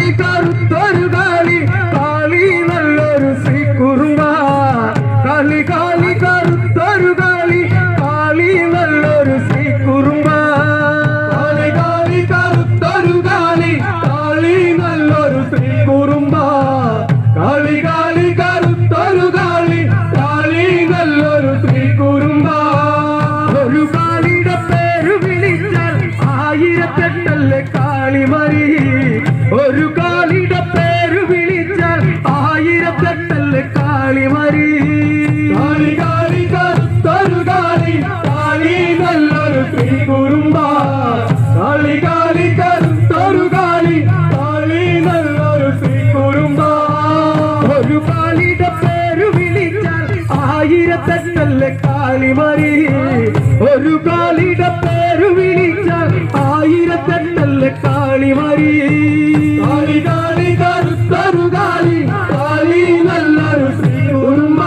കാളി കറുത്തൊരു കാളി കാളി നല്ലൊരു ശ്രീകുറുമ്പ കാളി കാളി കറുത്തൊരു കാളി കാളി നല്ലൊരു ശ്രീകുറുമ്പ കാളി കാളി കറുത്തൊരു കാളി കാളി നല്ലൊരു ശ്രീകുറുമ്പ കാളി കാളി കറുത്തൊരു കാളി കാളി നല്ലൊരു ശ്രീകുറുമ്പ ഒരു കാളിയുടെ പേര് വിളിച്ചാൽ ആയിരത്തെട്ടല്ലേ കാളിമരി ഒരു കാളിയുടെ പേര് വിളിച്ചാൽ ആയിരത്തെട്ടല്ലേ കാളിമരി കാളി കാളി കറുത്തൊരു കാളി കാളി നല്ലൊരു ശ്രീകുറുമ്പ കാളി കാളി കറുത്തൊരു കാളി കാളി നല്ലൊരു ശ്രീകുറുമ്പ ഒരു കാളിയുടെ പേര് വിളിച്ചാൽ ആയിരത്തെട്ടല്ലേ കാളിമരി ഒരു കാളിയുടെ പേര് വിളിച്ചാൽ ആയിരത്തെട്ടല്ലേ കാളിമരി കാളി കാളി കറുത്തൊരു കാളി കാളി നല്ലൊരു ശ്രീകുറുമ്പ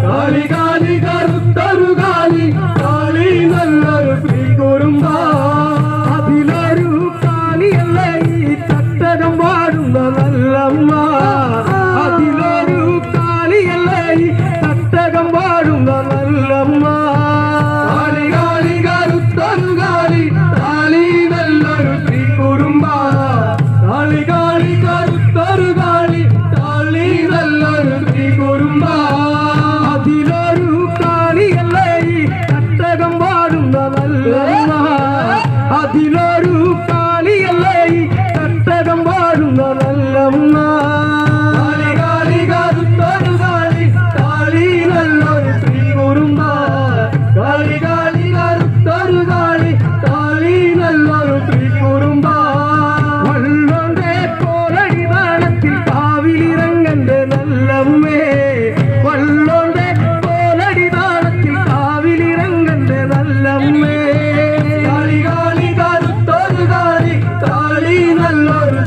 കാളി കാളി കറുത്തൊരു കാളി കാളി നല്ലൊരു ശ്രീകുറുമ്പ അതിലൊരു കാളിയല്ലേ ഈ തട്ടകം പാടുന്ന നല്ലമ്മ അതിലൊരു കാളിയല്ലേ ഈ തട്ടകം പാടുന്ന നല്ലമ്മ കാളി കാളി കറുത്തൊരു കാളി കാളി നല്ലൊരു ശ്രീകുറുമ്പ കാളി കാളി കറുത്തൊരു കാളി കാളി നല്ലൊരു ശ്രീകുറുമ്പ അതിലൊരു കാളിയല്ലേ ഈ തട്ടകം പാടുന്ന നല്ലമ്മ അതിലൊരു കാളിയല്ലേ ഈ തട്ടകം പാടുന്ന നല്ലമ്മ കാളി കാളി കറുത്തൊരു കാളി കാളി നല്ലൊരു ശ്രീകുറുമ്പ കാളി കാളി കറുത്തൊരു കാളി കാളി നല്ലൊരു ശ്രീകുറുമ്പ വള്ളോന്റെ പോലടി നാണത്തിൽ കാവിലിറങ്ങന്റെ നല്ലമ്മേ വള്ളോന്റെ പോലടി നാണത്തിൽ കാവിലിറങ്ങന്റെ നല്ലമ്മേ കാളി കാളി കറുത്തൊരു കാളി കാളി നല്ലൊരു